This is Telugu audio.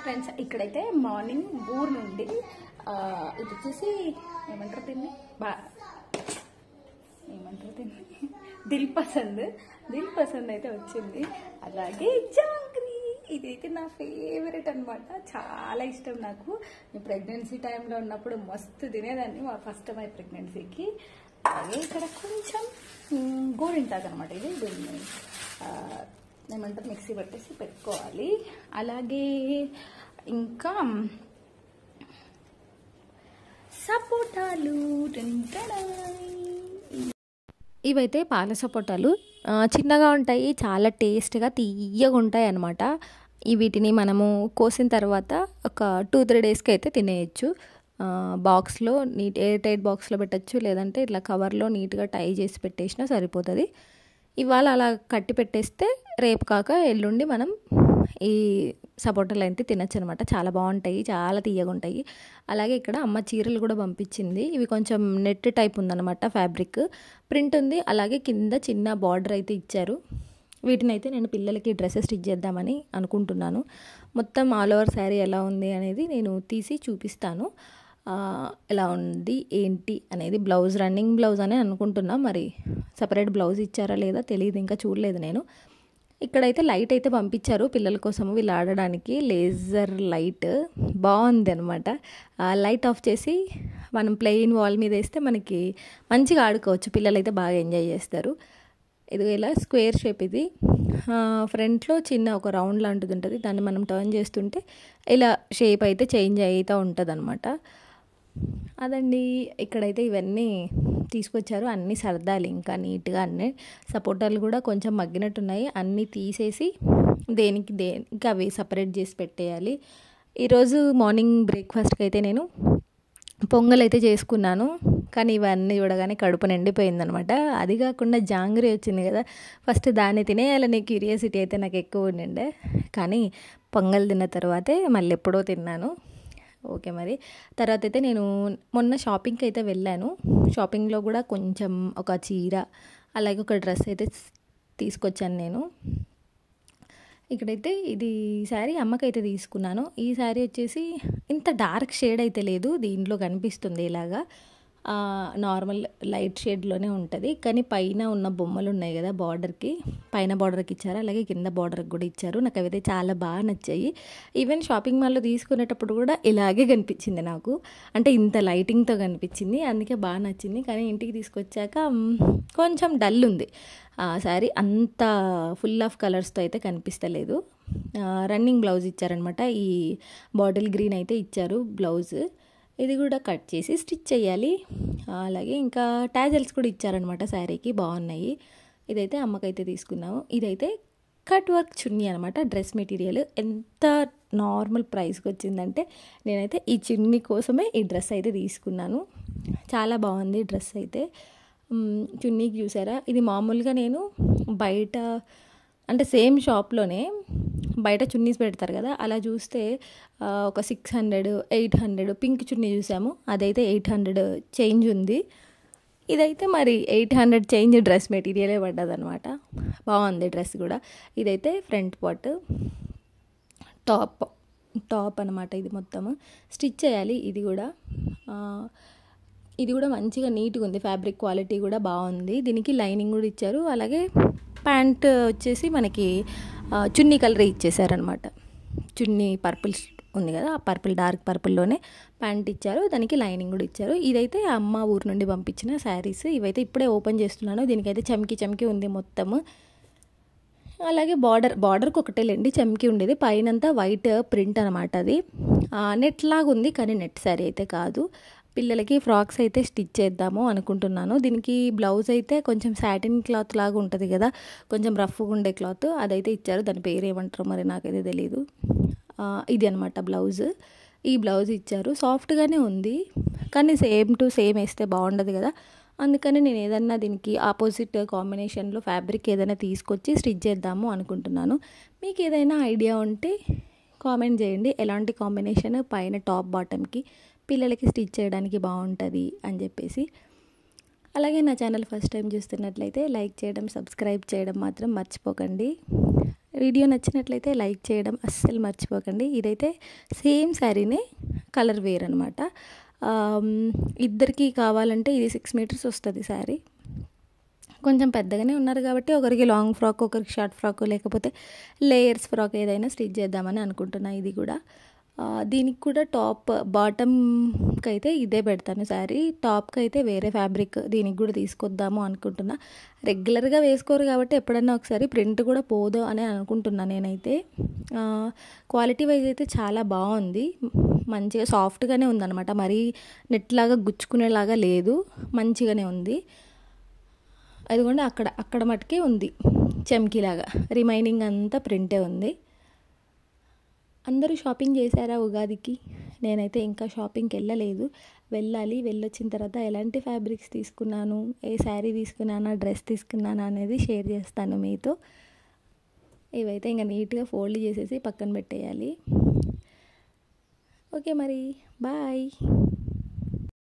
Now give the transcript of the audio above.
ఫ్రెండ్స్ ఇక్కడైతే మార్నింగ్ ఊరు నుండి ఇది వచ్చేసి ఏమంటారు దీన్ని దిల్ పసంద్ అయితే వచ్చింది. అలాగే జాంగ్రీ ఇదైతే నా ఫేవరెట్ అనమాట, చాలా ఇష్టం నాకు. నేను ప్రెగ్నెన్సీ టైంలో ఉన్నప్పుడు మస్తు తినేదాన్ని మా ఫస్ట్ మై ప్రెగ్నెన్సీకి. అలాగే ఇక్కడ కొంచెం గోరింటాకు అనమాట, ఇది దీన్ని ఏమంటారు మిక్సీ పట్టేసి పెట్టుకోవాలి. అలాగే ఇంకా సపోటాలు, ఇవైతే పాల సపోటాలు చిన్నగా ఉంటాయి, చాలా టేస్ట్గా తీయగా ఉంటాయి అన్నమాట. వీటిని మనము కోసిన తర్వాత ఒక 2-3 డేస్కి అయితే తినేయచ్చు. బాక్స్లో ఎయిర్ టైట్ బాక్స్లో పెట్టచ్చు, లేదంటే ఇట్లా కవర్లో నీట్గా టై చేసి పెట్టేసినా సరిపోతుంది. ఇవాళ అలా కట్టి పెట్టేస్తే రేపు కాక ఎల్లుండి మనం ఈ సపోటాలు అయితే తినచ్చు అనమాట. చాలా బాగుంటాయి, చాలా తీయగా ఉంటాయి. అలాగే ఇక్కడ అమ్మ చీరలు కూడా పంపించింది. ఇవి కొంచెం నెట్ టైప్ ఉందన్నమాట, ఫ్యాబ్రిక్ ప్రింట్ ఉంది. అలాగే కింద చిన్న బార్డర్ అయితే ఇచ్చారు. వీటిని అయితే నేను పిల్లలకి డ్రెస్సెస్ స్టిచ్ చేద్దామని అనుకుంటున్నాను. మొత్తం ఆల్ ఓవర్ శారీ ఎలా ఉంది అనేది నేను తీసి చూపిస్తాను. ఎలా ఉంది ఏంటి అనేది. బ్లౌజ్ రన్నింగ్ బ్లౌజ్ అని అనుకుంటున్నా, మరి సపరేట్ బ్లౌజ్ ఇచ్చారా లేదా తెలియదు, ఇంకా చూడలేదు నేను. ఇక్కడైతే లైట్ అయితే పంపించారు పిల్లల కోసం, వీళ్ళు ఆడడానికి. లేజర్ లైట్ బాగుంది అనమాట. లైట్ ఆఫ్ చేసి మనం ప్లెయిన్ వాల్ మీద వేస్తే మనకి మంచిగా ఆడుకోవచ్చు, పిల్లలు అయితే బాగా ఎంజాయ్ చేస్తారు. ఇది ఇలా స్క్వేర్ షేప్, ఇది ఫ్రంట్లో చిన్న ఒక రౌండ్ లాంటిది ఉంటుంది, దాన్ని మనం టర్న్ చేస్తుంటే ఇలా షేప్ అయితే చేంజ్ అవుతూ ఉంటుంది అనమాట. అదండి, ఇక్కడైతే ఇవన్నీ తీసుకొచ్చారు, అన్నీ సర్దాలి ఇంకా నీట్గా. అన్నీ సపోటాలు కూడా కొంచెం మగ్గినట్టున్నాయి, అన్నీ తీసేసి దేనికి అవి సపరేట్ చేసి పెట్టేయాలి. ఈరోజు మార్నింగ్ బ్రేక్ఫాస్ట్కి అయితే నేను పొంగల్ అయితే చేసుకున్నాను, కానీ ఇవన్నీ చూడగానే కడుపు నిండిపోయిందనమాట. అది కాకుండా జాంగ్రీ వచ్చింది కదా, ఫస్ట్ దాన్ని తినేయాలనే క్యూరియాసిటీ అయితే నాకు ఎక్కువ ఉండిండే, కానీ పొంగల్ తిన్న తర్వాతే మళ్ళీ ఎప్పుడో తిన్నాను. ఓకే, మరి తర్వాత అయితే నేను మొన్న షాపింగ్కి అయితే వెళ్ళాను. షాపింగ్లో కూడా కొంచెం ఒక చీర, అలాగే ఒక డ్రెస్ అయితే తీసుకొచ్చాను నేను. ఇక్కడైతే ఇది శారీ అమ్మకైతే తీసుకున్నాను. ఈ శారీ వచ్చేసి ఇంత డార్క్ షేడ్ అయితే లేదు, దీంట్లో కనిపిస్తుంది ఇలాగా నార్మల్ లైట్ షేడ్లోనే ఉంటుంది. కానీ పైన ఉన్న బొమ్మలు ఉన్నాయి కదా బార్డర్కి, పైన బార్డర్కి ఇచ్చారు, అలాగే కింద బార్డర్కి కూడా ఇచ్చారు. నాకు అవైతే చాలా బాగా నచ్చాయి. ఈవెన్ షాపింగ్ మాల్లో తీసుకునేటప్పుడు కూడా ఇలాగే కనిపించింది నాకు, అంటే ఇంత లైటింగ్తో కనిపించింది, అందుకే బాగా నచ్చింది. కానీ ఇంటికి తీసుకొచ్చాక కొంచెం డల్ ఉంది శారీ, అంత ఫుల్ ఆఫ్ కలర్స్తో అయితే కనిపిస్తలేదు. రన్నింగ్ బ్లౌజ్ ఇచ్చారనమాట, ఈ బాటిల్ గ్రీన్ అయితే ఇచ్చారు బ్లౌజ్. ఇది కూడా కట్ చేసి స్టిచ్ చేయాలి. అలాగే ఇంకా టాజల్స్ కూడా ఇచ్చారనమాట శారీకి, బాగున్నాయి. ఇదైతే అమ్మకైతే తీసుకున్నాము. ఇదైతే కట్ వర్క్ చున్నీ అనమాట, డ్రెస్ మెటీరియల్. ఎంత నార్మల్ ప్రైస్కి వచ్చిందంటే నేనైతే ఈ చున్నీ కోసమే ఈ డ్రెస్ అయితే తీసుకున్నాను. చాలా బాగుంది డ్రెస్ అయితే. చున్నీకి చూసారా, ఇది మామూలుగా నేను బయట అంటే సేమ్ షాప్లోనే బయట చున్నీస్ పెడతారు కదా, అలా చూస్తే ఒక 600, 800 పింక్ చున్నీ చూసాము, అదైతే 800 చేంజ్ ఉంది. ఇదైతే మరి 800 చేంజ్ డ్రెస్ మెటీరియలే పడ్డదనమాట. బాగుంది డ్రెస్ కూడా. ఇదైతే ఫ్రంట్ పార్ట్, టాప్ అనమాట. ఇది మొత్తము స్టిచ్ చేయాలి. ఇది కూడా మంచిగా నీట్గా ఉంది, ఫ్యాబ్రిక్ క్వాలిటీ కూడా బాగుంది. దీనికి లైనింగ్ కూడా ఇచ్చారు. అలాగే ప్యాంట్ వచ్చేసి మనకి చున్నీ కలర్ ఇచ్చేసారనమాట. చున్నీ పర్పుల్ ఉంది కదా, ఆ డార్క్ పర్పుల్లోనే ప్యాంట్ ఇచ్చారు, దానికి లైనింగ్ కూడా ఇచ్చారు. ఇదైతే అమ్మ ఊరు నుండి పంపించిన శారీస్. ఇవైతే ఇప్పుడే ఓపెన్ చేస్తున్నాను. దీనికైతే చమ్కి ఉంది మొత్తము. అలాగే బార్డర్కి ఒకటేలేండి చమ్కి ఉండేది, పైనంతా వైట్ ప్రింట్ అనమాట. అది నెట్ లాగా ఉంది, కానీ నెట్ శారీ అయితే కాదు. పిల్లలకి ఫ్రాక్స్ అయితే స్టిచ్ చేద్దాము అనుకుంటున్నాను. దీనికి బ్లౌజ్ అయితే కొంచెం సాటిన్ క్లాత్ లాగా ఉంటుంది కదా, కొంచెం రఫ్గా ఉండే క్లాత్, అదైతే ఇచ్చారు. దాని పేరు ఏమంటారో మరి నాకైతే తెలీదు. ఇది అనమాట బ్లౌజ్. ఈ బ్లౌజ్ ఇచ్చారు, సాఫ్ట్గానే ఉంది, కానీ సేమ్ టు సేమ్ వేస్తే బాగుండదు కదా, అందుకని నేను ఏదన్నా దీనికి ఆపోజిట్ కాంబినేషన్లో ఫ్యాబ్రిక్ ఏదైనా తీసుకొచ్చి స్టిచ్ చేద్దాము అనుకుంటున్నాను. మీకు ఏదైనా ఐడియా ఉంటే కామెంట్ చేయండి, ఎలాంటి కాంబినేషన్ పైన టాప్ బాటమ్కి పిల్లలకి స్టిచ్ చేయడానికి బాగుంటుంది అని చెప్పేసి. అలాగే నా ఛానల్ ఫస్ట్ టైం చూస్తున్నట్లయితే లైక్ చేయడం, సబ్స్క్రైబ్ చేయడం మాత్రం మర్చిపోకండి. వీడియో నచ్చినట్లయితే లైక్ చేయడం అస్సలు మర్చిపోకండి. ఇదైతే సేమ్ శారీనే, కలర్ వేర్ అనమాట. ఇద్దరికి కావాలంటే ఇది 6 మీటర్స్ వస్తుంది శారీ. కొంచెం పెద్దగానే ఉన్నారు కాబట్టి ఒకరికి లాంగ్ ఫ్రాక్, ఒకరికి షార్ట్ ఫ్రాక్, లేకపోతే లేయర్స్ ఫ్రాక్ ఏదైనా స్టిచ్ చేద్దామని అనుకుంటున్నా. ఇది కూడా దీనికి కూడా టాప్ బాటమ్కి అయితే ఇదే పెడతాను శారీ. టాప్కి అయితే వేరే ఫ్యాబ్రిక్ దీనికి కూడా తీసుకొద్దాము అనుకుంటున్నా. రెగ్యులర్గా వేసుకోరు కాబట్టి ఎప్పుడన్నా ఒకసారి ప్రింట్ కూడా పోదు అని అనుకుంటున్నా నేనైతే. క్వాలిటీ వైజ్ అయితే చాలా బాగుంది, మంచిగా సాఫ్ట్గానే ఉందన్నమాట. మరీ నెట్లాగా గుచ్చుకునేలాగా లేదు, మంచిగానే ఉంది. అదిగోండి అక్కడ మటుకే ఉంది చెమ్కీలాగా, రిమైనింగ్ అంతా ప్రింటే ఉంది. అందరూ షాపింగ్ చేశారా ఉగాదికి? నేనైతే ఇంకా షాపింగ్కి వెళ్ళలేదు, వెళ్ళాలి. వెళ్ళొచ్చిన తర్వాత ఎలాంటి ఫ్యాబ్రిక్స్ తీసుకున్నాను, ఏ శారీ తీసుకున్నానా, డ్రెస్ తీసుకున్నానా అనేది షేర్ చేస్తాను మీతో. ఇవైతే ఇంకా నీట్గా ఫోల్డ్ చేసేసి పక్కన పెట్టేయాలి. ఓకే మరి, బాయ్.